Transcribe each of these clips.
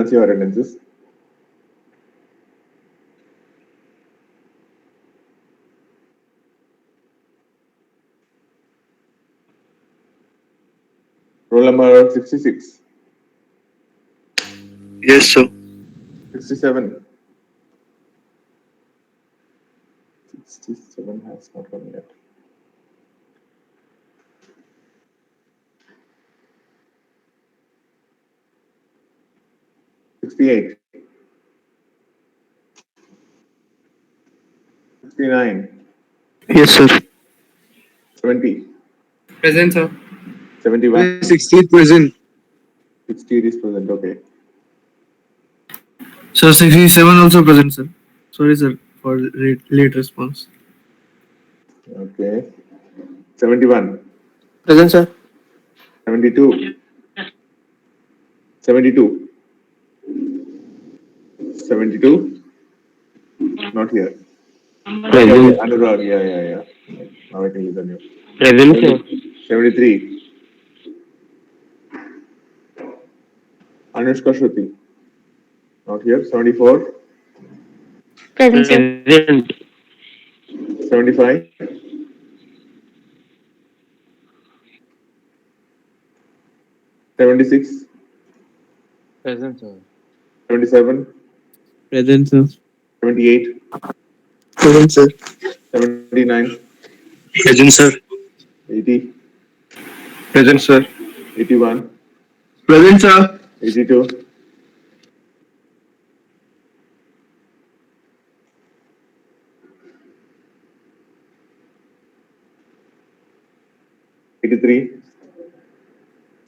your attendances. Roll number 66. Yes, sir. 67. 67 has not come yet. 68. 69. Yes, sir. 70. Present, sir. 71. 60 present. 68 is present. Okay. Sir, 67 also present, sir. Sorry, sir, for late response. Okay. 71. Present, sir. 72. 72. 72. Not here. Okay, okay. Present. Anurag. Yeah. Now I can listen you. Present, sir. 73. Anushka Shruti. Not here. 74. Present, sir. Present. 75. 76. Present, sir. 77. Present, sir. 78. Present, sir. 79. Present, sir. 80. Present, sir. 81. Present, sir. 82. 83.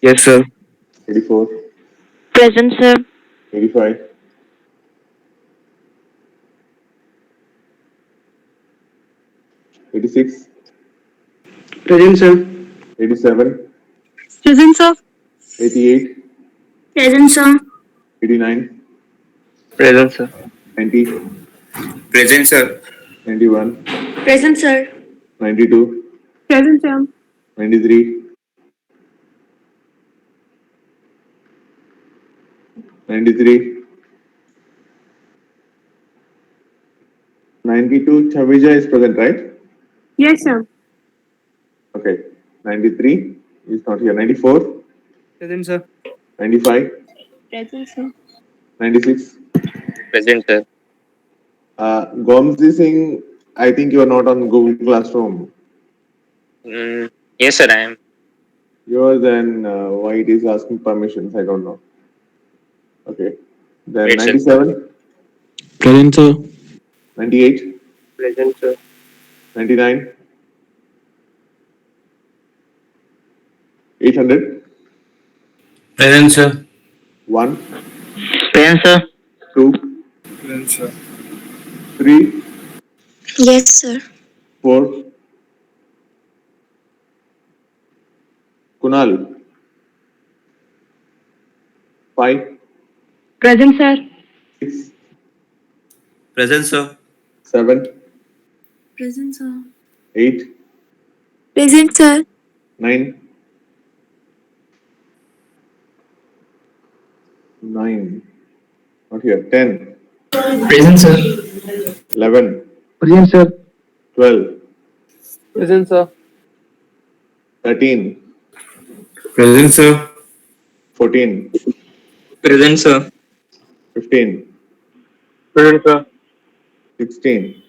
Yes, sir. 84. Present, sir. 85. 86. Present, sir. 87. Present, sir. 88. Present, sir. 89. Present, sir. 90. Present, sir. 91. Present, sir. 92. Present, sir. 93. 93. 92. Chavija is present, right? Yes, sir. Okay. 93 is not here. 94. Present, sir. 95. Present, sir. 96. Present, sir. Gomzi Singh, I think you are not on Google Classroom. Yes, sir, I am. Yours, then why it is asking permissions, I don't know. Okay. Then Wait, sir. 97, Present, sir. 98, Present, sir. 99, 800, Present, sir. 1, Present, sir. 2, Present, sir. 3, Yes, sir. 4, Kunal, 5, Present, sir. 6, Present, sir. 7, Present, sir. 8, Present, sir. 9, 9, not here, 10, Present, sir. 11, Present, sir. 12, Present, sir. 13, Present, sir. 14, Present, sir. 15, Present, sir. 16,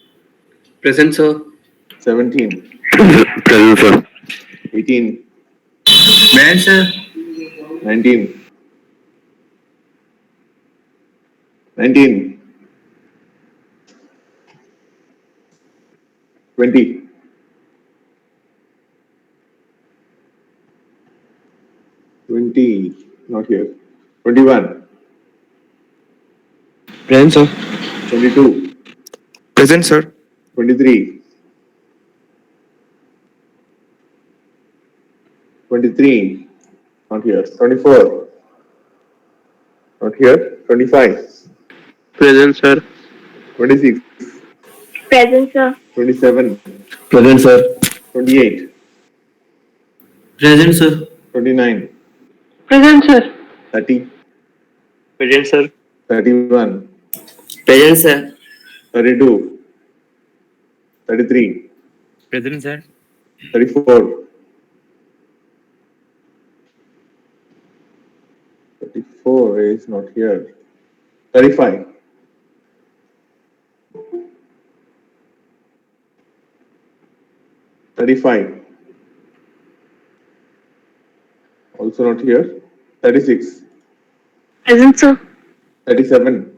Present, sir. 17, Present, sir. 18, Present, sir. 19, 19, 20, 20, not here, 21, Present, sir. 22, Present, sir. 23, 23, not here, 24, not here, 25, Present, sir. 26, Present, sir. 27, Present, sir. 28, Present, sir. 29, Present, sir. 30, Present, sir. 31, Present, sir. 32, 33, Present, sir. 34, 34 is not here. 35, 35, also not here. 36, Present, sir. 37,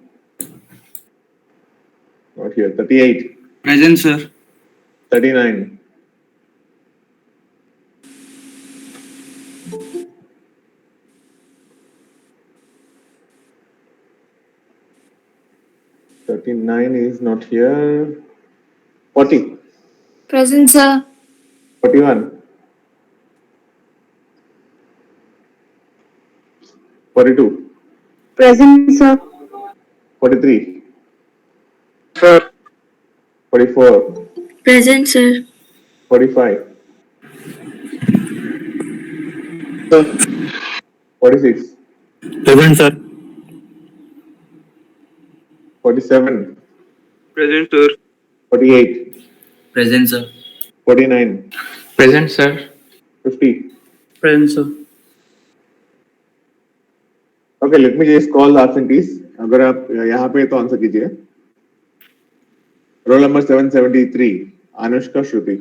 not here. 38, Present, sir. 39, 39 is not here. 40, Present, sir. 41, 42, Present, sir. 43, Sir. 44, Present, sir. 45, Sir. 46, Present, sir. 47, Present, sir. 48, Present, sir. 49, Present, sir. 50. Present, sir. Okay, let me just call the absentees. अगर आप यहाँ पे तो answer कीजिए. Roll number 773 Anushka Shruti.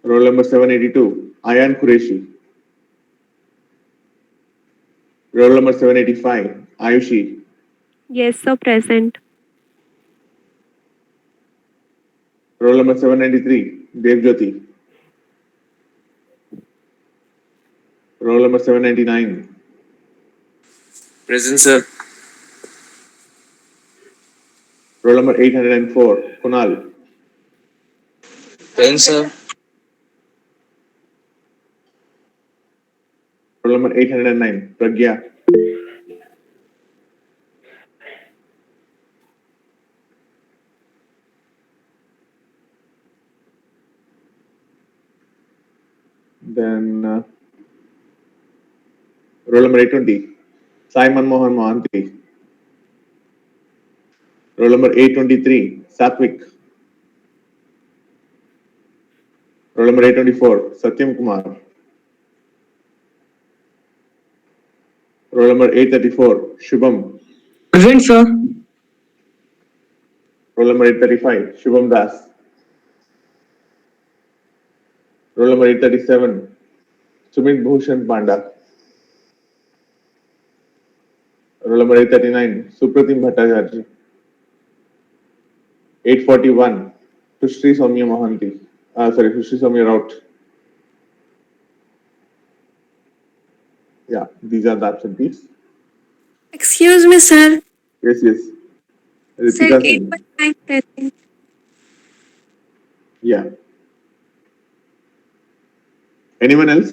Roll number 782 Ayaan Qureshi. Roll number 785 Ayushi. Yes, sir. Present. Roll number 793 Devjyoti. Roll number 799 Present, sir. Roll number 804 Kunal. Present, sir. Roll number 809 Pragya. Then roll number 820 Sai Manmohan Mohanty. Roll number 823 Satvik. Roll number 824 Satyam Kumar. Roll number 834 Shubham. Present, sir. Roll number 835 Shubham Das. Roll number 837 Sumit Bhushan Panda. Roll number 839 Supratim Bhattacharya. 841 Sushri Soumya Mohanty. Sushri Soumya Raut. Yeah, these are the absentees. Excuse me, sir. Yes. Sir, Ritika Singh. 819 present. Yeah. Anyone else?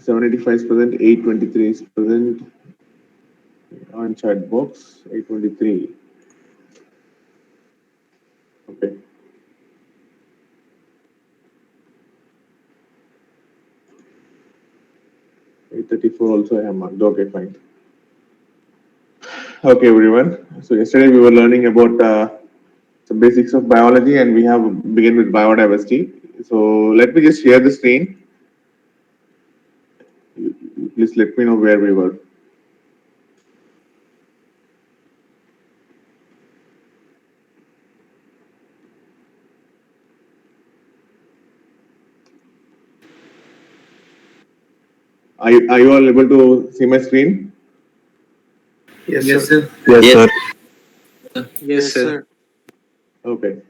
785 is present, 823 is present on chat box, 823. Okay. $834 also I have marked. Okay, fine. Okay, everyone. So yesterday we were learning about some basics of biology, and we have begun with biodiversity. So let me just share the screen. Please let me know where we were. Are you all able to see my screen? Yes, sir. Yes, sir. Yes, sir. Okay.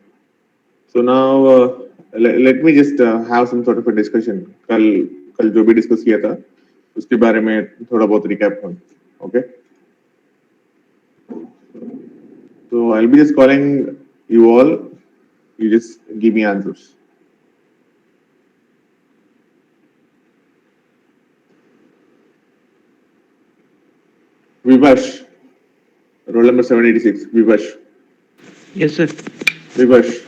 So now let me just have some sort of a discussion. कल जो भी discuss किया था उसके बारे में थोड़ा बहुत रिकैप करूं. Okay. So I'll be just calling you all. You just give me answers. Vivash, roll number 786. Vivash. Yes, sir. Vivash,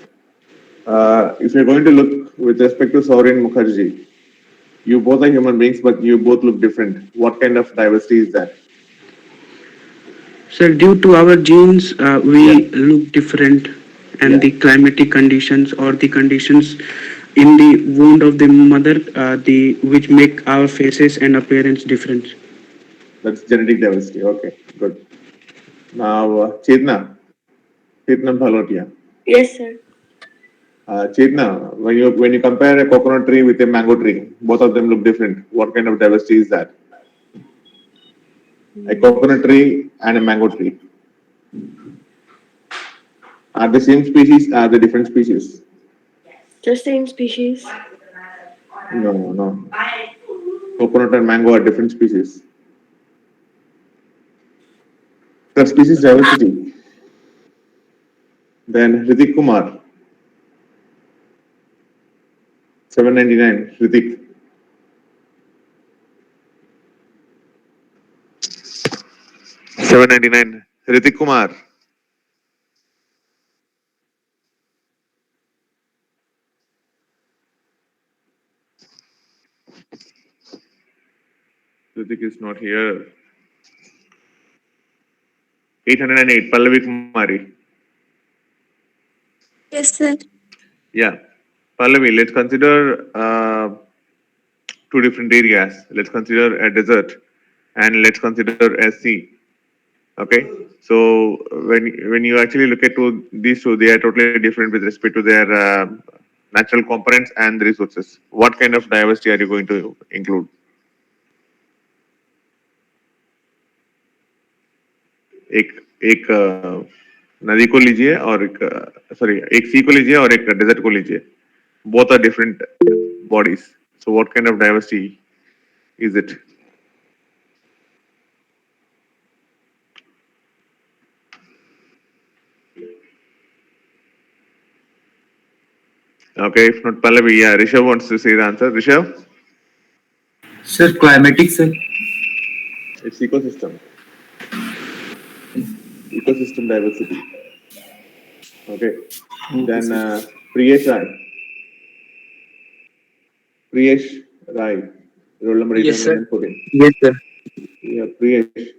if you're going to look with respect to Soren Mukherjee, You both are human beings, but you both look different. What kind of diversity is that? Sir, due to our genes, we Yeah. look different, and Yeah. the climatic conditions or the conditions in the wound of the mother, the which make our faces and appearance different. That's genetic diversity. Okay, good. Now, Chetna Bhalotia. Yes, sir. Chetna, when you compare a coconut tree with a mango tree, both of them look different. What kind of diversity is that? A coconut tree and a mango tree. Are the same species? Are they different species? Just same species. No, no. Coconut and mango are different species. That's species diversity. Then Hrithik Kumar, 799. Hrithik. $7.99. Hrithik Kumar. Hrithik is not here. 808. Pallavi Kumari. Yes, sir. Yeah. Pallavi, let's consider two different areas. Let's consider a desert and let's consider a sea. Okay. So when you actually look at these two, they are totally different with respect to their natural components and the resources. What kind of diversity are you going to include? एक नदी को लीजिए और एक सी को लीजिए और एक डेजर्ट को लीजिए. Both are different bodies. So what kind of diversity is it? Okay, if not Pallavi, yeah, Rishabh wants to say the answer. Rishabh? Sir, climatic, sir. It's ecosystem. Ecosystem diversity. Okay. Then Priyesh Rai. Priyesh Rai. Roll number Yes, sir. 814. Yes, sir. Yeah, Priyesh.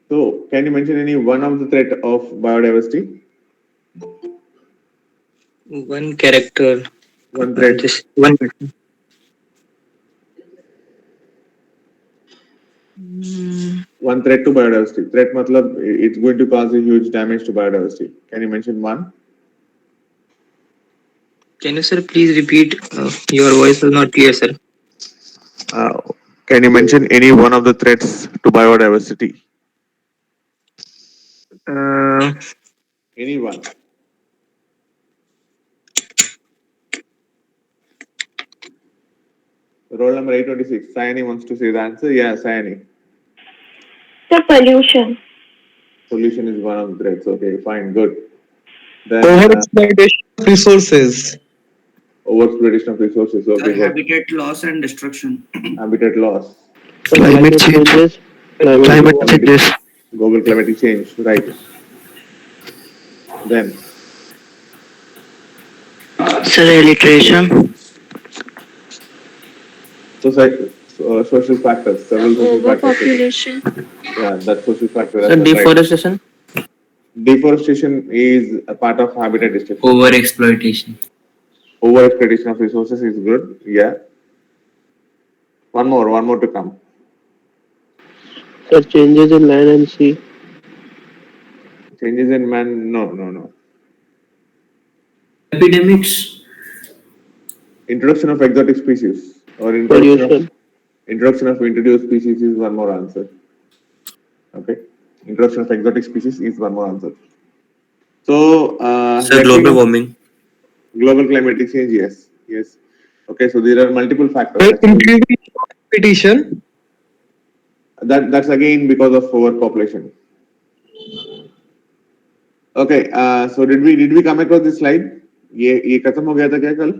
So, can you mention any one of the threat of biodiversity? One character. One threat. Just one. One threat to biodiversity. Threat matlab it's going to cause a huge damage to biodiversity. Can you mention one? Can you, sir, please repeat? Your voice is not clear, sir. Uh, can you mention any one of the threats to biodiversity? Uh, Any one. Roll number 826. Sayani wants to say the answer. Yeah, Sayani. The pollution. Pollution is one of the threats. Okay, fine, good. Then Overexploitation of resources. overexploitation of resources. Okay, good. Habitat loss and destruction. Habitat loss. Climate changes. Climate changes. Global climatic change. Right. Then Sir, illiteration. social factors. Several social factors. Overpopulation. Yeah, that's social factor. sir, That's right. deforestation. Deforestation is a part of habitat destruction. Overexploitation. Overexploitation of resources is good. Yeah. One more to come. Sir, changes in land and sea. Changes in man. No. Epidemics. Introduction of exotic species or Pollution. introduction of introduced species is one more answer. Okay. Introduction of exotic species is one more answer. So, Sir, global warming. Global climatic change, yes. Okay, so there are multiple factors. Increasing competition. That's again because of overpopulation. Okay, so did we come across this slide? ये खत्म हो गया था क्या कल?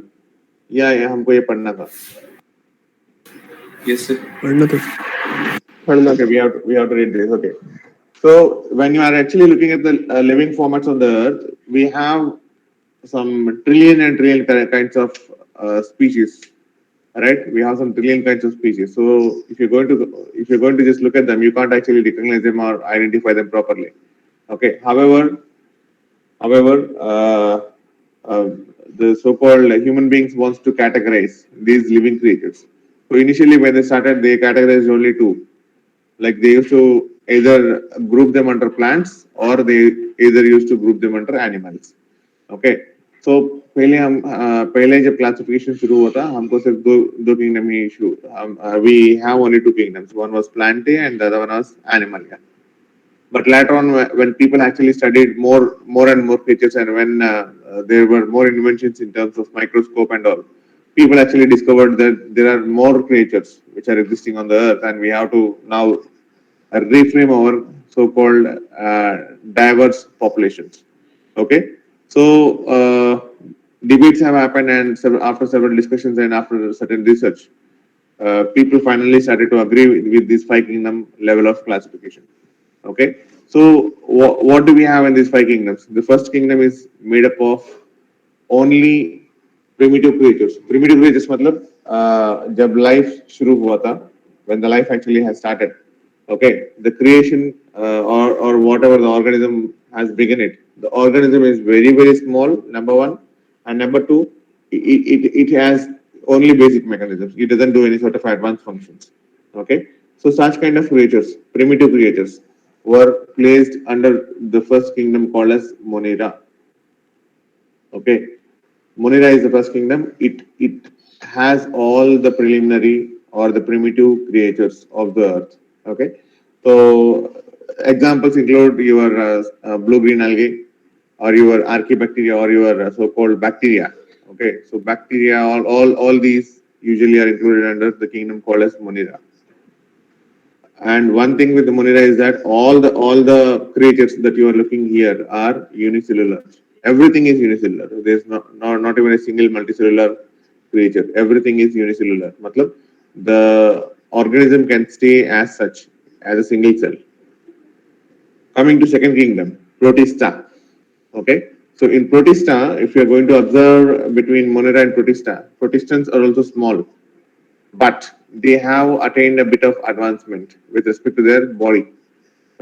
या हमको ये पढ़ना था? Yes, sir. Okay, we have to read this. Okay. So when you are actually looking at the living formats on the earth, we have some trillion and trillion kinds of species, right? We have some trillion kinds of species. So if you're going to just look at them, you can't actually recognize them or identify them properly. Okay. However, the so-called human beings wants to categorize these living creatures. So initially, when they started, they categorized only two. Like they used to either group them under plants or they either used to group them under animals. Okay. So पहले जब classification शुरू हुआ था हमको सिर्फ दो kingdom he issue we have only two kingdoms. One was Plantae and the other one was Animalia. But later on, when people actually studied more and more creatures, and when there were more inventions in terms of microscope and all, people actually discovered that there are more creatures which are existing on the earth, and we have to now reframe our so-called diverse populations. Okay, so debates have happened, and after several discussions and after certain research, people finally started to agree with this five kingdom level of classification. Okay, so what do we have in these five kingdoms? The first kingdom is made up of only primitive creatures. Primitive creatures मतलब जब life शुरू हुआ था, when the life actually has started. Okay, the creation or whatever the organism has begun it. The organism is very small. Number one, and number two, it has only basic mechanisms. It doesn't do any sort of advanced functions. Okay, so such kind of creatures, primitive creatures, were placed under the first kingdom called as Monera. Okay, Monera is the first kingdom. It has all the preliminary or the primitive creatures of the earth. Okay, so examples include your blue-green algae, or your archaebacteria, or your so-called bacteria. Okay, so bacteria, all these usually are included under the kingdom called as Monera. And one thing with the Monera is that all the creatures that you are looking here are unicellular. Everything is unicellular. There's not even a single multicellular creature. Everything is unicellular. Matlab, the organism can stay as such, as a single cell. Coming to second kingdom, Protista. Okay. So in Protista, if you are going to observe between Monera and Protista, Protistans are also small, but they have attained a bit of advancement with respect to their body.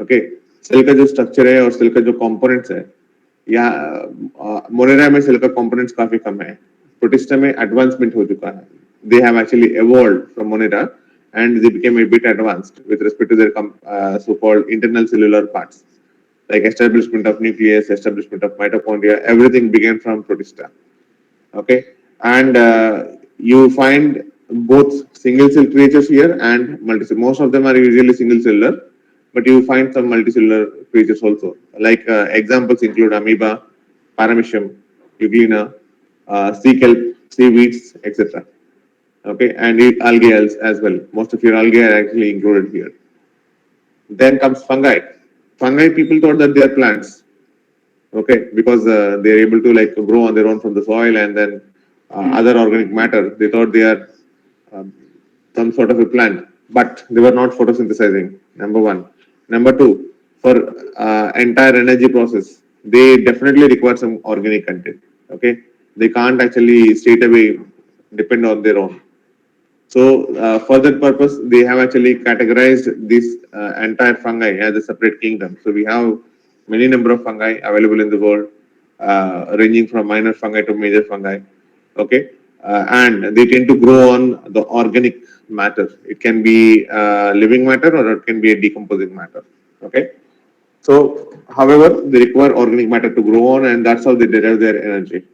Okay, cell का जो structure है और cell का जो components है, या Monera में cell का कंपोनेंट्स काफी कम है, प्रोटिस्टा में एडवांसमेंट हो चुका है. They have actually evolved from Monera and they became a bit advanced with respect to their so-called internal cellular parts, like establishment of nucleus, establishment of mitochondria. Everything began from Protista. Okay, and you find both single cell creatures here and multicellular. Most of them are usually single cellular, but you find some multicellular creatures also. Like examples include amoeba, paramecium, euglena, sea kelp, seaweeds, etc. Okay, and algae as well. Most of your algae are actually included here. Then comes fungi. Fungi, people thought that they are plants. Okay, because they are able to like grow on their own from the soil, and then other organic matter. They thought they are some sort of a plant, but they were not photosynthesizing. Number one. Number two, for entire energy process, they definitely require some organic content. Okay, they can't actually straight away depend on their own. So for that purpose, they have actually categorized this entire fungi as a separate kingdom. So we have many number of fungi available in the world, ranging from minor fungi to major fungi. Okay, and they tend to grow on the organic matter. It can be living matter or it can be a decomposing matter. Okay, so however, they require organic matter to grow on, and that's how they derive their energy.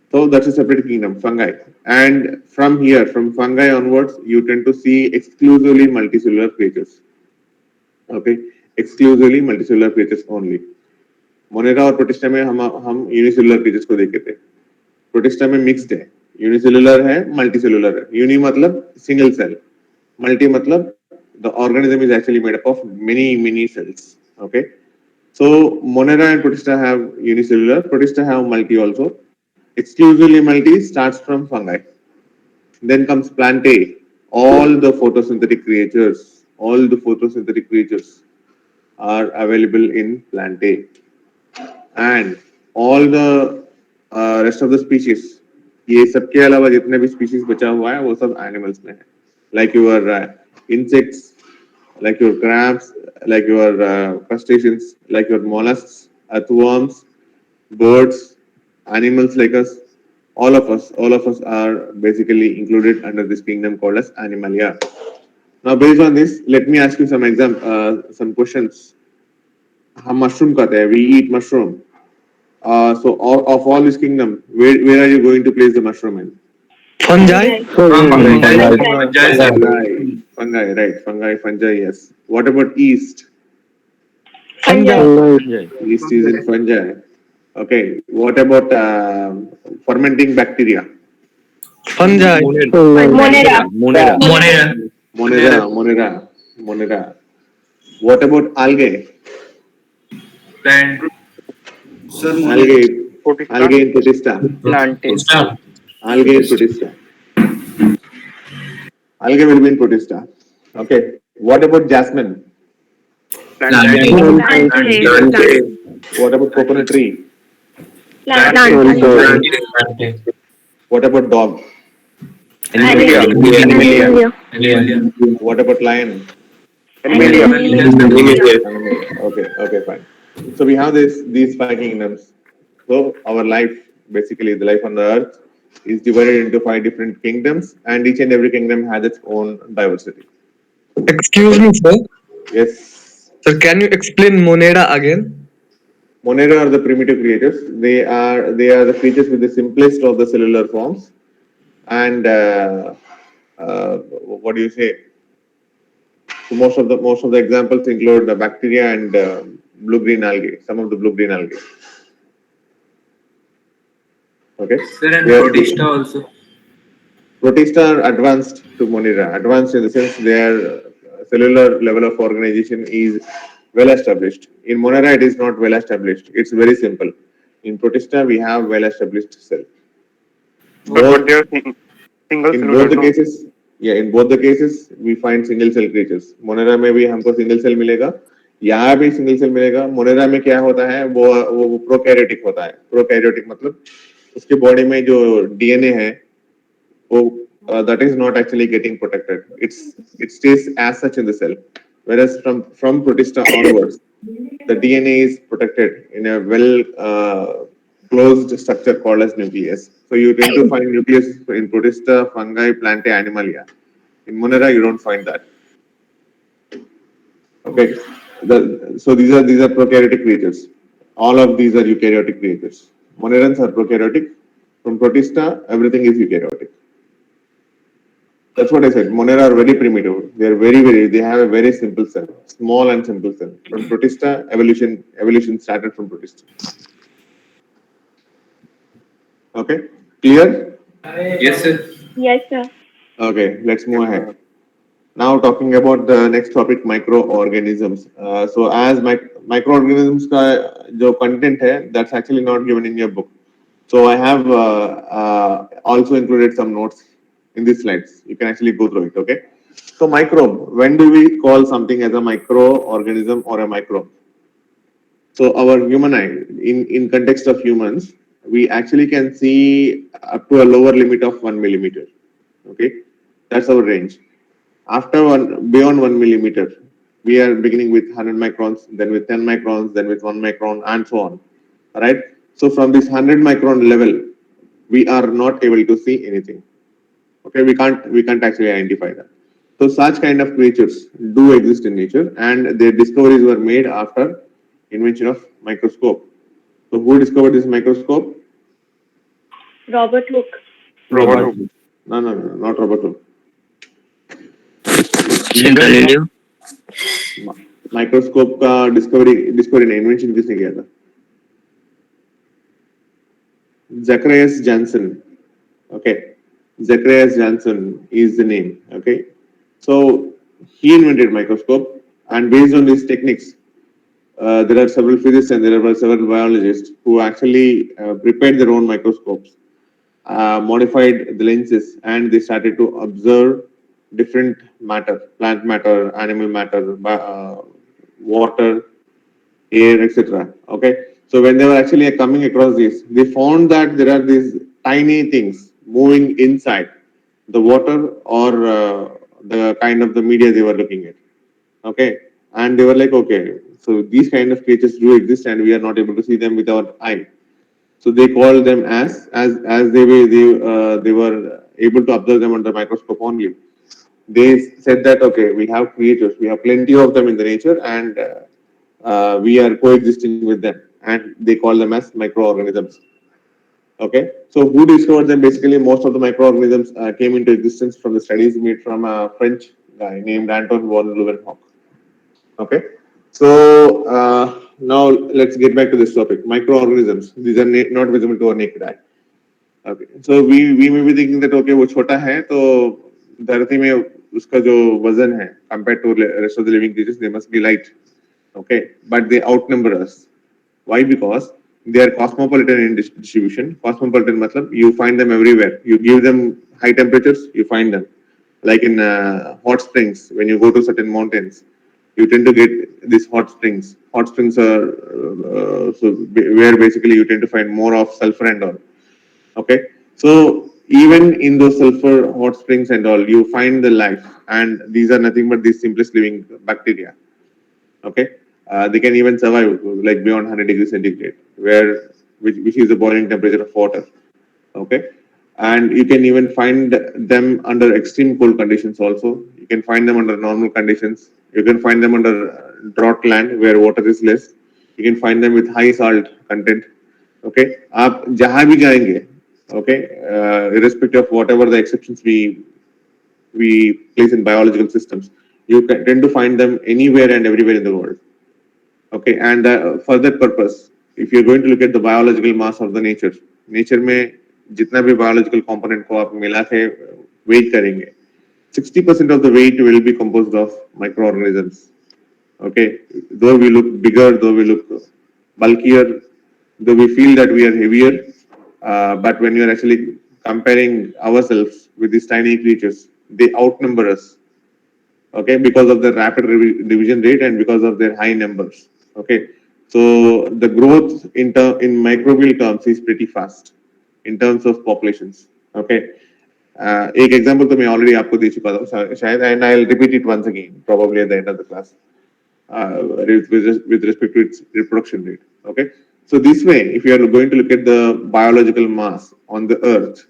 So that's a separate kingdom, fungi. And from here, from fungi onwards, you tend to see exclusively multicellular creatures. Okay, exclusively multicellular creatures only. Monera और protista में हम unicellular creatures को देखे थे. Protista में mixed है, unicellular है, multicellular है. यूनि मतलब सिंगल सेल, मल्टी मतलब the organism is actually made up of many cells. Okay, so Monera and Protista have unicellular, Protista have multi also. Exclusively multi starts from fungi. Then comes Plantae. All the photosynthetic creatures are available in Plantae, and all the rest of the species ये सबके अलावा जितने भी species बचा हुआ है वो सब एनिमल्स में है, like your insects, like your crabs, like your crustaceans, like your mollusks, earthworms, birds, animals like us, all of us are basically included under this kingdom called as Animalia. Now, based on this, let me ask you some questions. हम mushroom खाते हैं, we eat mushroom. So, of all this kingdom, where are you going to place the mushroom in? Fungi. Fungi, right? Fungi, yes. What about yeast? Fungi. Yeast is in fungi. Okay. What about fermenting bacteria? Fungi. Monera. What about algae? Plant. Sir, Algae in Protista. Algae in Protista. Algae will be in Protista. Okay. What about jasmine? What about coconut tree? What about dog? Animalia. What about lion? Okay, fine. So we have these 5 kingdoms. So our life, basically the life on the earth, is divided into 5 different kingdoms, and each and every kingdom has its own diversity. Excuse me, sir. Yes. Sir, can you explain Monera again? Monera are the primitive creatures. They are the creatures with the simplest of the cellular forms, and what do you say? So most of the examples include the bacteria and blue-green algae. Some of the blue-green algae. Okay. Sir, and Protista also. Protista are advanced to Monera. Advanced in the sense their cellular level of organization is well established. In Monera, it is not well established. It's very simple. In Protista, we have well established cell. In both the cases, we find single cell creatures. Monera में भी हमको single cell मिलेगा, यहाँ भी single cell मिलेगा. Monera में क्या होता है? वो prokaryotic होता है. Prokaryotic मतलब उसके body में जो DNA है, वो that is not actually getting protected. It stays as such in the cell. Whereas from Protista onwards, the DNA is protected in a well closed structure called as nucleus. So you tend to find nucleus in Protista, fungi, Plantae, Animalia. In Monera, you don't find that. Okay. So these are prokaryotic creatures. All of these are eukaryotic creatures. Monerans are prokaryotic. From Protista, everything is eukaryotic. That's what I said. Monera are very primitive. They are they have a very simple cell, small and simple cell. From Protista, evolution started from Protista. Okay, clear? Yes, sir. Yes, sir. Okay, let's move ahead. Now talking about the next topic, microorganisms. So as microorganisms का जो content है, that's actually not given in your book. So I have also included some notes in these slides. You can actually go through it. Okay. So microbe. When do we call something as a microorganism or a microbe? So our human eye, in context of humans, we actually can see up to a lower limit of 1 millimeter. Okay, that's our range. Beyond 1 millimeter, we are beginning with 100 microns, then with 10 microns, then with 1 micron, and so on. All right. So from this 100 micron level, we are not able to see anything. Okay, we can't actually identify that. So such kind of creatures do exist in nature, and their discoveries were made after invention of microscope. So who discovered this microscope? Robert Hooke. No, not Robert Hooke. Galileo. Microscope का discovery ने invention किसने किया था? Zacharias Janssen. Okay, Zacharias Janssen is the name. Okay, so he invented microscope, and based on these techniques, there are several physicists and there are several biologists who actually prepared their own microscopes, modified the lenses, and they started to observe different matter, plant matter, animal matter, water, air, etc. Okay, so when they were actually coming across this, they found that there are these tiny things, moving inside the water or the kind of the media they were looking at. Okay, and they were like, okay, so these kind of creatures do exist, and we are not able to see them with our eye. So they called them as they were able to observe them under microscope only. They said that okay, we have creatures, we have plenty of them in the nature, and we are coexisting with them, and they call them as microorganisms. Okay, so who discovered them? Basically, most of the microorganisms came into existence from the studies made from a French guy named Anton von Leeuwenhoek. Okay, so now let's get back to this topic. Microorganisms. These are not visible to our naked eye. Okay, so we may be thinking that okay, वो छोटा है तो धरती में उसका जो वजन है compared to rest of the living creatures, they must be light. Okay, but they outnumber us. Why? Because they are cosmopolitan in distribution. Cosmopolitan matlab you find them everywhere. You give them high temperatures, you find them. Like in hot springs, when you go to certain mountains, you tend to get these hot springs. Hot springs are where basically you tend to find more of sulfur and all. Okay, so even in those sulfur hot springs and all, you find the life, and these are nothing but the simplest living bacteria. Okay, they can even survive like beyond 100 degrees centigrade, which is the boiling temperature of water. Okay, and you can even find them under extreme cold conditions also. You can find them under normal conditions. You can find them under drought land where water is less. You can find them with high salt content. Okay, आप जहाँ भी जाएंगे, okay, irrespective of whatever the exceptions we place in biological systems, you can tend to find them anywhere and everywhere in the world. Okay, and for that purpose, if you're going to look at the biological mass of the nature में जितना भी biological component को आप मिला के weight करेंगे, 60% of the weight will be composed of microorganisms. Okay, though we look bigger, though we look bulkier, though we feel that we are heavier, but when you're actually comparing ourselves with these tiny creatures, they outnumber us. Okay, because of the rapid division rate and because of their high numbers. Okay, so the growth in microbial terms is pretty fast in terms of populations. Okay, एक example तो मैं already आपको दे चुका था शायद, and I'll repeat it once again probably at the end of the class with respect to its reproduction rate. Okay, so this way, if you are going to look at the biological mass on the Earth,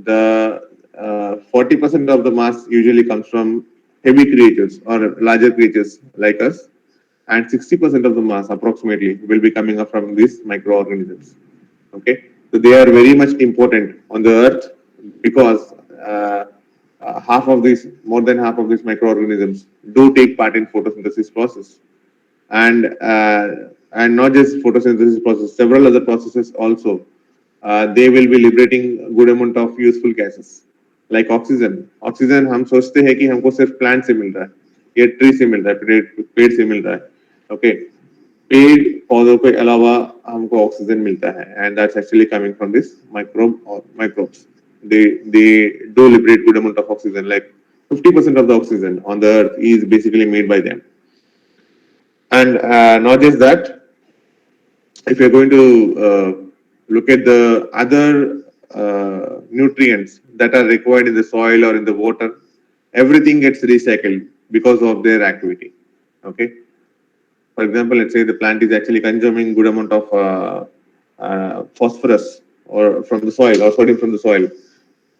the 40% of the mass usually comes from heavy creatures or larger creatures like us, and 60% of the mass approximately will be coming up from these microorganisms. Okay, so they are very much important on the Earth because more than half of these microorganisms do take part in photosynthesis process, and not just photosynthesis process, several other processes also. They will be liberating a good amount of useful gases like oxygen. Oxygen हम सोचते हैं कि हमको सिर्फ plant से मिल रहा है, ये tree से मिल रहा है, पेड़ से मिल रहा है. Okay, पेड़ पौधों के अलावा हमको ऑक्सीजन मिलता है, and that's actually coming from this microbes. They do liberate good amount of oxygen, like 50% of the oxygen on the earth is basically made by them. And not just that, if you're going to look at the other nutrients that are required in the soil or in the water, everything gets recycled because of their activity. Okay, for example, let's say the plant is actually consuming good amount of phosphorus or from the soil or sodium from the soil.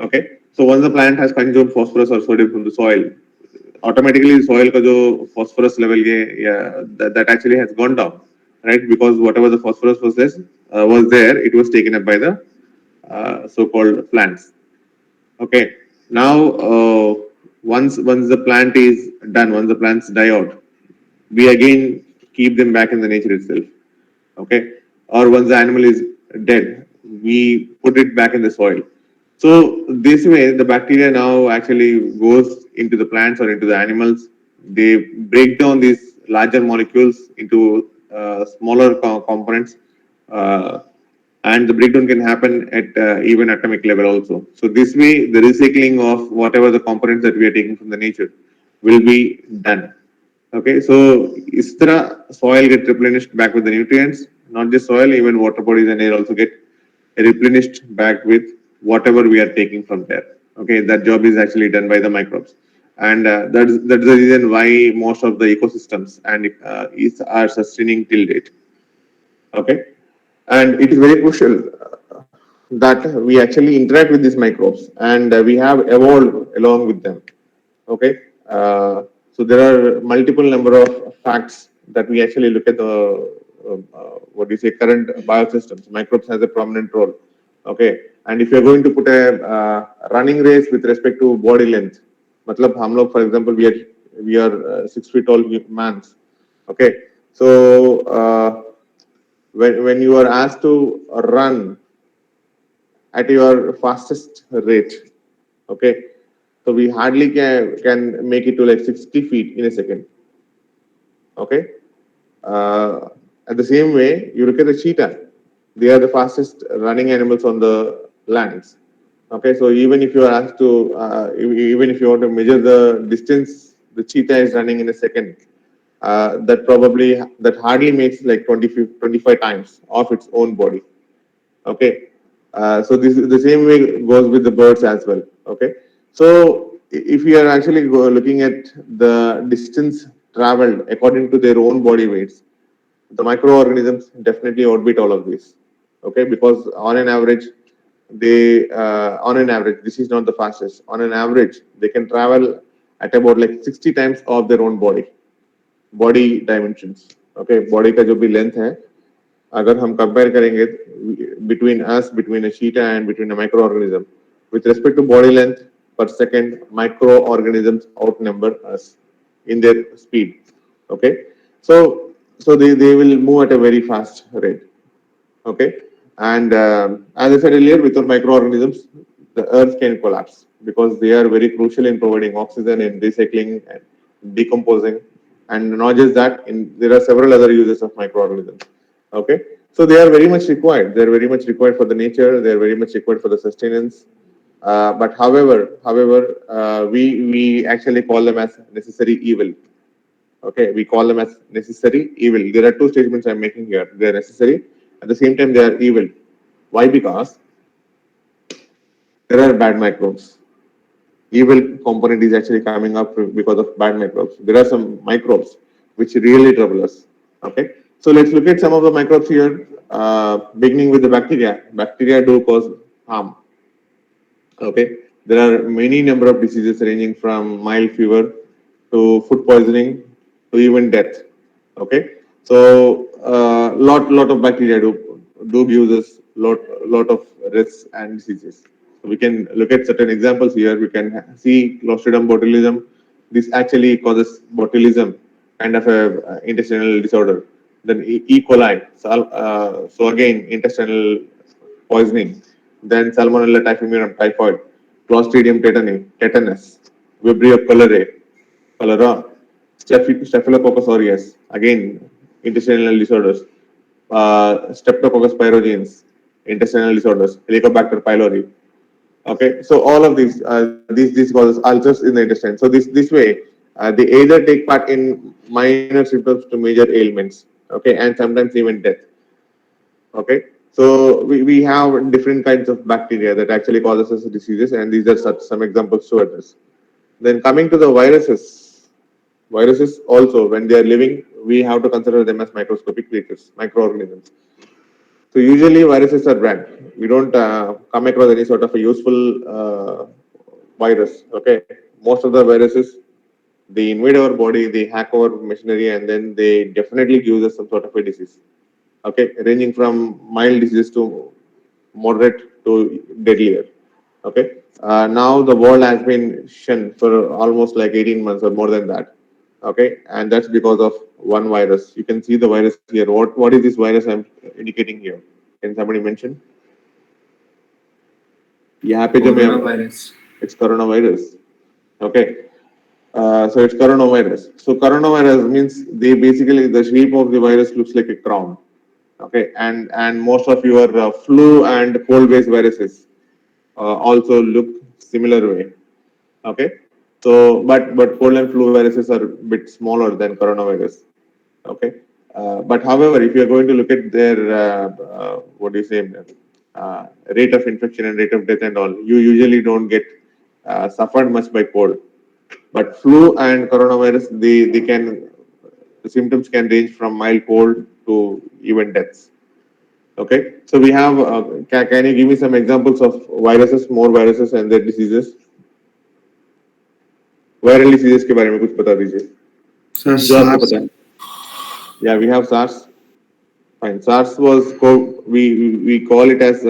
Okay, so once the plant has consumed phosphorus or sodium from the soil, automatically the soil ka jo phosphorus level that actually has gone down, right? Because whatever the phosphorus was there, it was taken up by the so-called plants. Okay, now once the plant is done, once the plants die out, we again keep them back in the nature itself. Okay, or once the animal is dead, we put it back in the soil. So this way, the bacteria now actually goes into the plants or into the animals. They break down these larger molecules into smaller components, and the breakdown can happen at even atomic level also. So this way, the recycling of whatever the components that we are taking from the nature will be done. Okay, so is तरह soil get replenished back with the nutrients. Not just soil, even water bodies and air also get replenished back with whatever we are taking from there. Okay, that job is actually done by the microbes, and that's the reason why most of the ecosystems and are sustaining till date. Okay, and it is very crucial that we actually interact with these microbes, and we have evolved along with them. Okay, so there are multiple number of facts that we actually look at the what do you say, current biosystems. Microbes has a prominent role. Okay, and if you're going to put a running race with respect to body length, matlab hum log, for example, we are 6 feet tall mans. Okay, so when you are asked to run at your fastest rate, okay, so we hardly can make it to like 60 feet in a second. Okay. At the same way, you look at the cheetah. They are the fastest running animals on the lands. Okay. So even if you are asked to, even if you want to measure the distance the cheetah is running in a second, that hardly makes like 25 times of its own body. Okay. So this is the same way goes with the birds as well. Okay. So if we are actually looking at the distance traveled according to their own body weights, the microorganisms definitely outbeat all of these. Okay, because on an average, this is not the fastest. On an average, they can travel at about like 60 times of their own body dimensions. Okay, body का जो भी length है, अगर हम compare करेंगे between a cheetah and between a microorganism, with respect to body length per second, microorganisms outnumber us in their speed. Okay, so they will move at a very fast rate. Okay, and as I said earlier, without microorganisms, the earth can collapse because they are very crucial in providing oxygen and recycling and decomposing. And not just that, there are several other uses of microorganisms. Okay, so they are very much required. They are very much required for the nature. They are very much required for the sustenance. But however, we actually call them as necessary evil. Okay, we call them as necessary evil. There are two statements I'm making here. They are necessary. At the same time, they are evil. Why? Because there are bad microbes. Evil component is actually coming up because of bad microbes. There are some microbes which really trouble us. Okay, so let's look at some of the microbes here. Beginning with the bacteria. Bacteria do cause harm. Okay, there are many number of diseases ranging from mild fever to food poisoning to even death. Okay, so lot of bacteria do gives us lot of risks and diseases. So we can look at certain examples here. We can see Clostridium botulism. This actually causes botulism, kind of a intestinal disorder. Then E. coli. So again, intestinal poisoning. Then Salmonella typhimurium, typhoid. Clostridium tetani, tetanus. Vibrio cholera. Staphylococcus aureus, again, intestinal disorders. Streptococcus pyogenes, intestinal disorders. Helicobacter pylori. Okay, so all of these causes ulcers in the intestine. So this way, they either take part in minor symptoms to major ailments. Okay, and sometimes even death. Okay, so we have different kinds of bacteria that actually causes us diseases, and these are some examples to address. Then coming to the viruses also, when they are living, we have to consider them as microscopic creatures, microorganisms. So usually viruses are bad. We don't come across any sort of a useful virus. Okay, most of the viruses, they invade our body, they hack our machinery, and then they definitely give us some sort of a disease. Okay, ranging from mild disease to moderate to deadlier. Okay, now the world has been shunned for almost like 18 months or more than that. Okay, and that's because of one virus. You can see the virus here. What is this virus I'm indicating here? Can somebody mention? Yeah, Coronavirus. it's coronavirus. Okay, so it's coronavirus. So coronavirus means the shape of the virus looks like a crown. Okay, and most of your flu and cold based viruses also look similar way. Okay, so but cold and flu viruses are a bit smaller than coronavirus. Okay, but however, if you are going to look at their what do you say, rate of infection and rate of death and all. You usually don't get suffered much by cold. But flu and coronavirus, the symptoms can range from mild cold to even deaths. Okay, so we have, can you give me some examples of viruses, more viruses and their diseases? Viral diseases के बारे में कुछ बता दीजिए. Sir, जो आपको SARS. पता है. Yeah, we have SARS. Fine. SARS was we call it as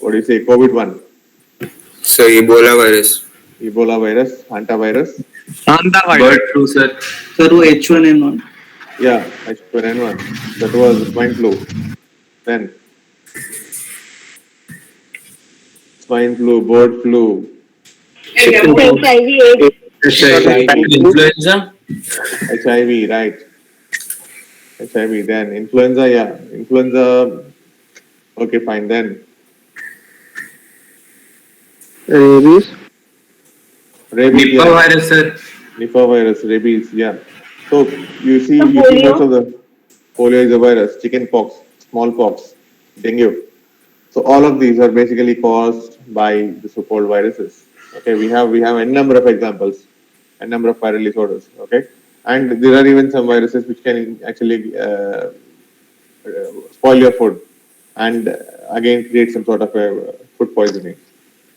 what do you say, COVID-1, So Ebola virus. Ebola virus, hantavirus. Bird flu, sir. Sir, वो H1N1. Yeah, H1N1. That was swine flu. Then swine flu, bird flu, HIV, AIDS. Influenza. HIV, right? HIV. Then influenza. Yeah, influenza. Okay, fine. Then Rabies. rabies. Nipah Yeah. virus, sir. Nipah virus, rabies. Yeah. So you see Polio. most of the polio is a virus, chicken pox, smallpox, dengue. So all of these are basically caused by the so-called viruses. Okay, we have a number of examples, a number of viral disorders. Okay, and there are even some viruses which can actually spoil your food and again create some sort of a food poisoning.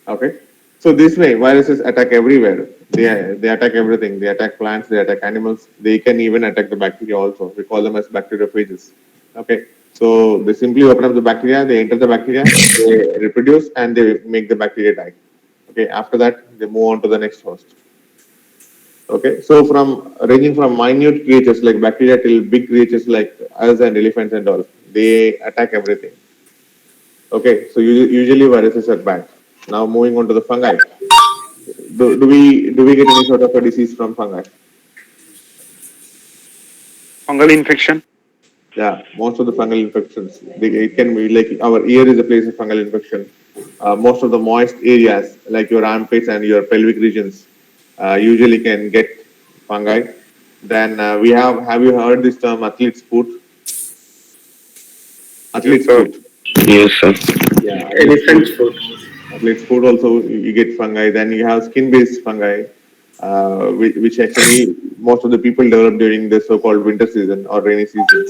Okay, so this way viruses attack everywhere. They attack everything. They attack plants. They attack animals. They can even attack the bacteria also. We call them as bacteriophages. Okay, so they simply open up the bacteria. They enter the bacteria. They reproduce and they make the bacteria die. Okay, after that they move on to the next host. Okay, so from ranging from minute creatures like bacteria till big creatures like us and elephants and all, they attack everything. Okay, so usually viruses are bad. Now moving on to the fungi. Do we get any sort of a disease from fungi? Fungal infection. Yeah, most of the fungal infections. It can be like our ear is a place of fungal infection. Most of the moist areas like your armpits and your pelvic regions usually can get fungi. Then we have you heard this term athlete's foot? Athlete's foot. Yes, sir. Yeah, Elephant's foot. athlete's foot also you get fungi. Then you have skin-based fungi, which actually most of the people develop during the so-called winter season or rainy season.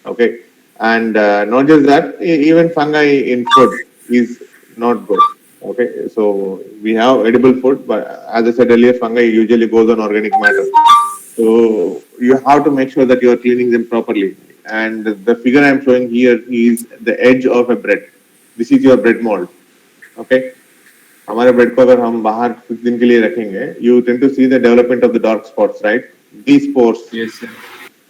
Okay, and not just that, even fungi in food is not good. Okay, so we have edible food, but as I said earlier, fungi usually goes on organic matter. So you have to make sure that you are cleaning them properly. And the figure I am showing here is the edge of a bread. This is your bread mold. Okay, हमारे bread को अगर हम बाहर कुछ दिन के लिए रखेंगे, you tend to see the development of the dark spots, right? These spores. Yes, sir.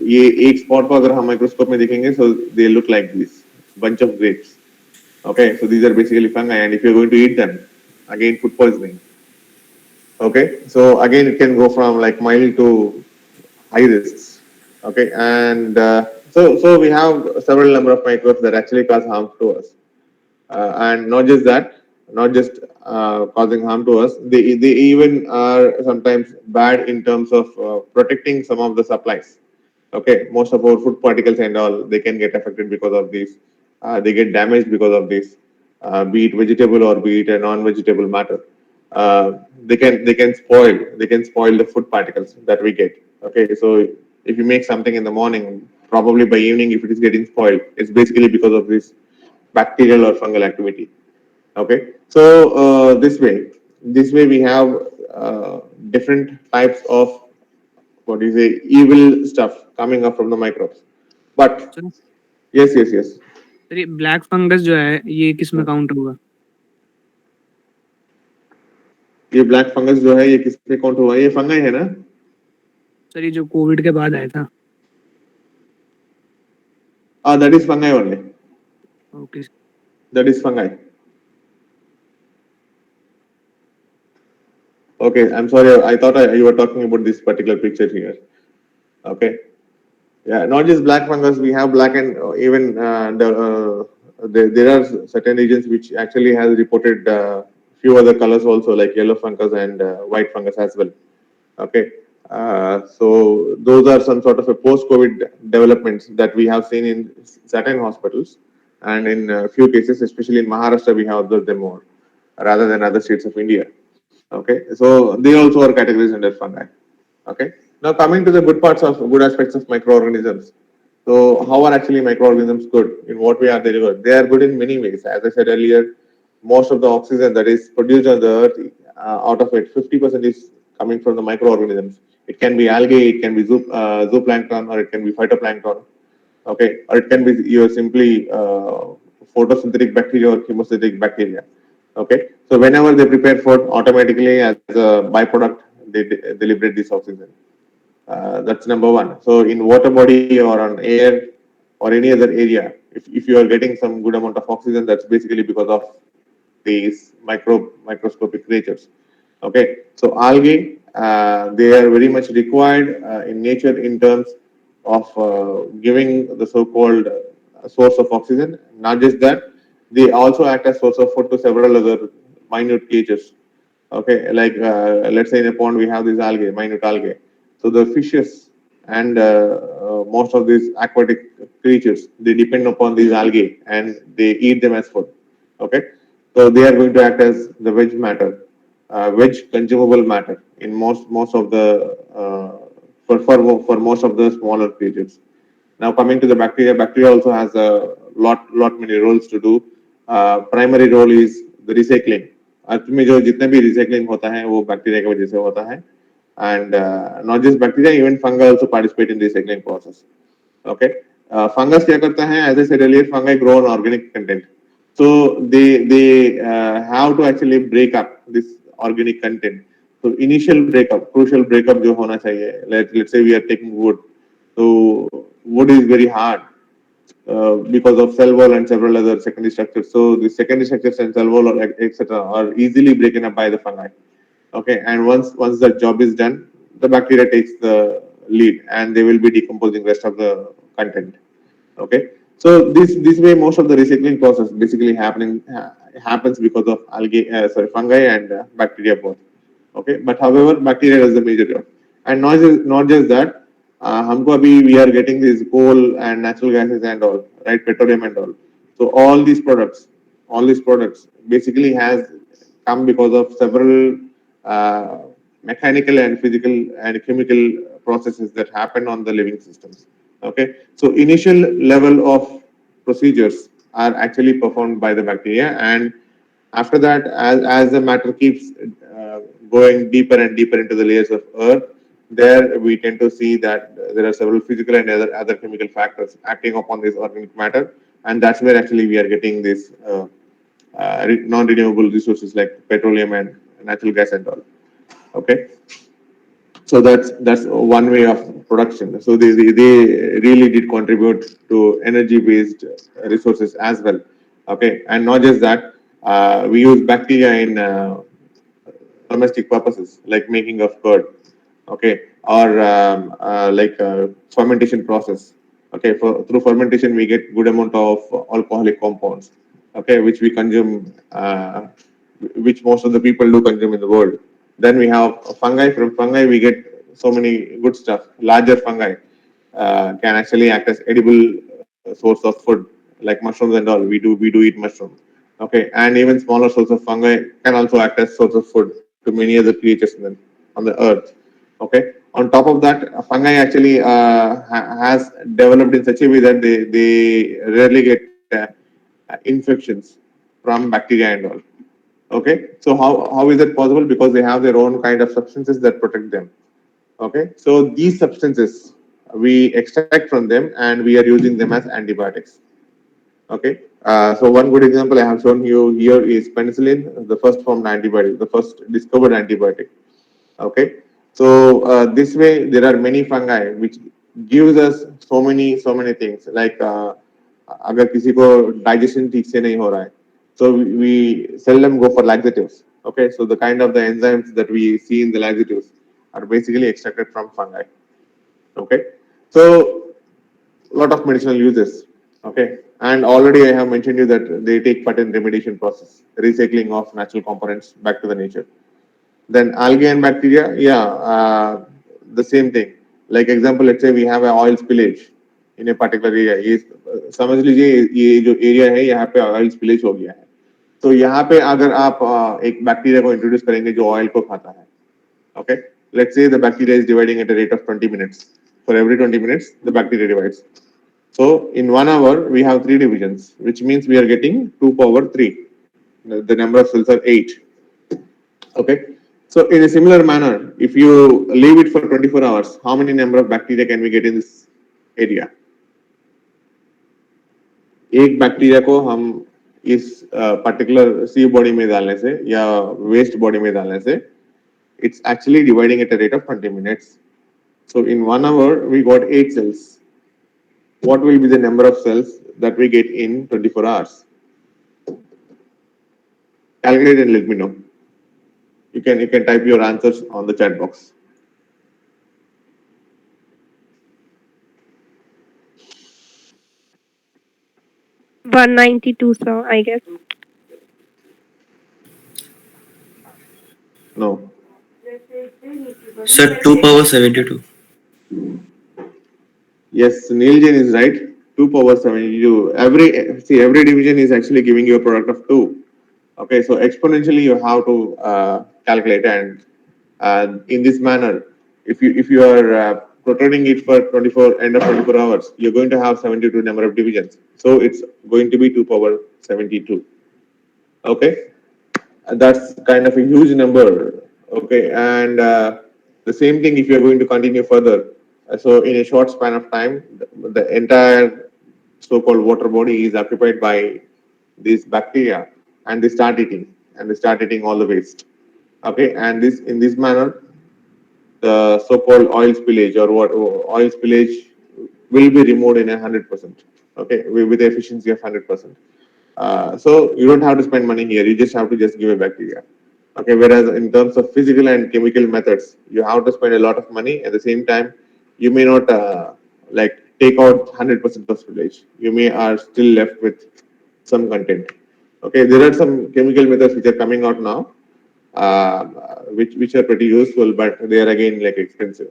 ये एक स्पॉट को अगर हम माइक्रोस्कोप में देखेंगे, so they look like this bunch of grapes. Okay, so these are basically fungi, and if you're going to eat them, again food poisoning. Okay, so again it can go from like mild to high risks. Okay, and so we have several number of microbes that actually cause harm to us, and not just that, not just causing harm to us, they even are sometimes bad in terms of protecting some of the supplies. Okay, most of our food particles and all, they can get affected because of this. They get damaged because of this, be it vegetable or be it a non-vegetable matter. They can spoil the food particles that we get. Okay, so if you make something in the morning, probably by evening, if it is getting spoiled, it's basically because of this bacterial or fungal activity. Okay, so this way we have different types of what do you say, evil stuff coming up from the microbes. But Sir, yes. Sir ये black fungus जो है ये किस में count होगा? ये black fungus जो है ये किसमें काउंट हुआ? ये फंगाई है ना? सर ये जो कोविड के बाद आया था. That is fungi only. Okay. That is fungi. Okay, I'm sorry. I thought you were talking about this particular picture here. Okay. Yeah, not just black fungus. We have black and even there are certain regions which actually has reported few other colors also, like yellow fungus and white fungus as well. Okay. So those are some sort of a post-COVID developments that we have seen in certain hospitals. and in a few cases, especially in Maharashtra, we have observed them more rather than other states of India. Okay, so they also are categorized under fungi. Okay, now coming to the good aspects of microorganisms. So how are actually microorganisms good? In what way are they good? They are good in many ways. As I said earlier, most of the oxygen that is produced on the earth, out of it, 50% is coming from the microorganisms. It can be algae, it can be zooplankton, or it can be phytoplankton. Okay, or it can be simply photosynthetic bacteria or chemosynthetic bacteria. Okay, so whenever they prepare food, automatically as a byproduct, they liberate this oxygen. That's number one. So in water body or on air or any other area, if you are getting some good amount of oxygen, that's basically because of these microscopic creatures. Okay, so algae, they are very much required in nature in terms of giving the so-called source of oxygen. Not just that, they also act as source of food to several other minute creatures. Okay, like let's say in a pond we have these algae, minute algae. So the fishes and most of these aquatic creatures, they depend upon these algae and they eat them as food. Okay, so they are going to act as the veg matter, veg consumable matter in most of the for most of the smaller creatures. Now coming to the bacteria also has a lot many roles to do. Primary role is the recycling. अर्थ में जो जितने भी recycling होता है वो bacteria की वजह से होता है, and not just bacteria, even fungi also participate in the recycling process. Okay, fungus क्या करता है? As I said earlier, fungi grow on organic content, so they have to actually break up this organic content. So initial breakup, crucial breakup जो होना चाहिए. Let's say we are taking wood, so wood is very hard because of cell wall and several other secondary structures. So the secondary structures and cell wall or etc. are easily broken up by the fungi. Okay, and once the job is done, the bacteria takes the lead and they will be decomposing rest of the content. Okay, so this way most of the recycling process basically happens because of fungi and bacteria both. Okay, but however bacteria does the major job, and not just that. We are getting this coal and natural gases and all, right? Petroleum and all. So all these products basically has come because of several mechanical and physical and chemical processes that happen on the living systems. Okay, so initial level of procedures are actually performed by the bacteria, and after that, as the matter keeps going deeper and deeper into the layers of earth, there we tend to see that there are several physical and other chemical factors acting upon this organic matter, and that's where actually we are getting this non-renewable resources like petroleum and natural gas and all. Okay, so that's one way of production. So they really did contribute to energy-based resources as well. Okay, and not just that, we use bacteria in domestic purposes like making of curd. Okay, or fermentation process. Okay, through fermentation we get good amount of alcoholic compounds. Okay, which we consume, which most of the people do consume in the world. Then we have fungi. From fungi we get so many good stuff. Larger fungi can actually act as edible source of food, like mushrooms and all. We do eat mushrooms. Okay, and even smaller source of fungi can also act as source of food to many other creatures on the earth. Okay. On top of that, fungi actually has developed in such a way that they rarely get infections from bacteria and all. Okay. So how is it possible? Because they have their own kind of substances that protect them. Okay. So these substances we extract from them and we are using them as antibiotics. Okay. So one good example I have shown you here is penicillin, the first formed antibiotic, the first discovered antibiotic. Okay. So this way there are many fungi which gives us so many things like अगर किसी को digestion ठीक से नहीं हो रहा है, so we seldom go for laxatives. Okay, so the kind of the enzymes that we see in the laxatives are basically extracted from fungi. Okay, so lot of medicinal uses. Okay, and already I have mentioned you that they take part in remediation process, recycling of natural components back to the nature. Then algae and bacteria, the same thing. Like example, let's say we have an oil spillage. In a particular area, ये समझ लीजिए ये जो area है यहाँ पे oil spillage हो गया है, तो यहाँ पे अगर आप एक बैक्टीरिया को इंट्रोड्यूस करेंगे जो ऑयल को खाता है, okay, let's say the bacteria is dividing at a rate of 20 minutes. For every 20 minutes the bacteria divides. So in 1 hour we have 3 divisions, which means we are getting 2 power 3. The number of cells are 8. Okay, so in a similar manner, if you leave it for 24 hours, how many number of bacteria can we get in this area? एक bacteria को हम इस particular सी body में डालने से या waste body में डालने से, it's actually dividing at a rate of 20 minutes. So in 1 hour we got 8 cells. What will be the number of cells that we get in 24 hours? Calculate and let me know. You can type your answers on the chat box. – 192, sir, I guess. No. Sir, 2 power 72. Yes, Neiljan is right. 2 power 72. Every division is actually giving you a product of 2. Okay, so exponentially you have to calculate, and in this manner, if you are protruding it for 24 hours, you're going to have 72 number of divisions. So it's going to be 2 power 72. Okay, and that's kind of a huge number. Okay, and the same thing if you're going to continue further. So in a short span of time, the entire so-called water body is occupied by these bacteria, and they start eating all the waste. Okay, and in this manner, the so-called oil spillage or oil spillage will be removed in 100%. Okay, with the efficiency of 100%. So you don't have to spend money here. You just have to just give a bacteria. Okay, whereas in terms of physical and chemical methods, you have to spend a lot of money. At the same time, you may not like take out 100% of spillage. You may are still left with some content. Okay, there are some chemical methods which are coming out now, which are pretty useful, but they are again like expensive.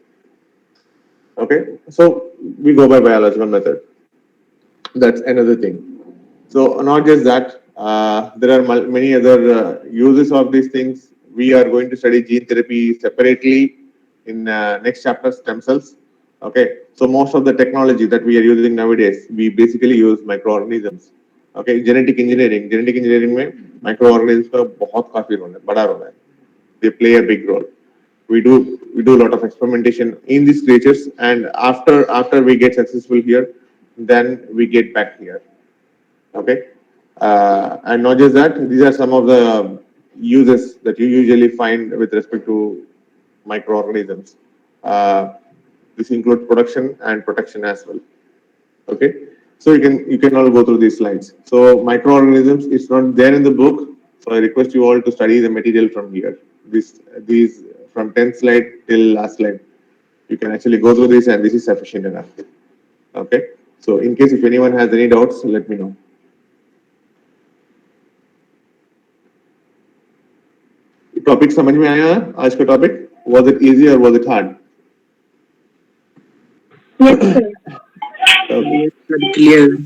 Okay, so we go by biological method. That's another thing. So not just that, there are many other uses of these things. We are going to study gene therapy separately in next chapter, stem cells. Okay, so most of the technology that we are using nowadays, we basically use microorganisms. Okay, genetic engineering में microorganisms का बहुत काफी role है, बड़ा role है. They play a big role. We do a lot of experimentation in these creatures, and after we get successful here, then we get back here. Okay, and not just that, these are some of the uses that you usually find with respect to microorganisms. This includes production and protection as well. Okay, so you can all go through these slides. So microorganisms is not there in the book, so I request you all to study the material from here. These from 10th slide till last slide, you can actually go through this, and this is sufficient enough. Okay, so in case if anyone has any doubts, let me know. Topic समझ में आया आज का topic? Was it easy or was it hard? Yes, sir. Clear.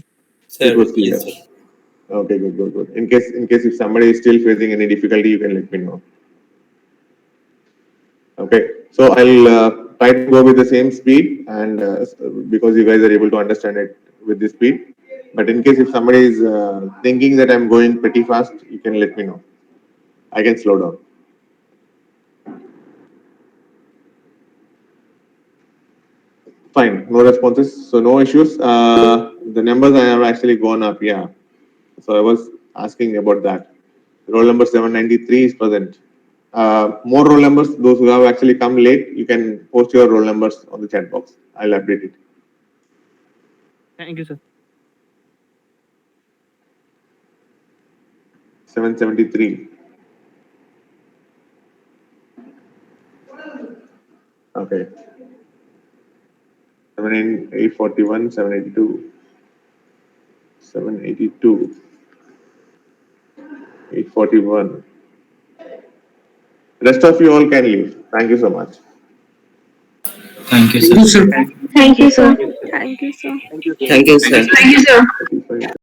It was clear. Okay, good. In case if somebody is still facing any difficulty, you can let me know. Okay, so I'll try to go with the same speed, and because you guys are able to understand it with this speed. But in case if somebody is thinking that I'm going pretty fast, you can let me know. I can slow down. Fine, no responses, so no issues. The numbers I have actually gone up, yeah. So I was asking about that. Roll number 793 is present. More roll numbers, those who have actually come late, you can post your roll numbers on the chat box. I'll update it. Thank you, sir. 773. Okay. 841, 782. 782. 841. Rest of you all can leave. Thank you so much. Thank you, sir. Thank you, sir. Thank you, sir.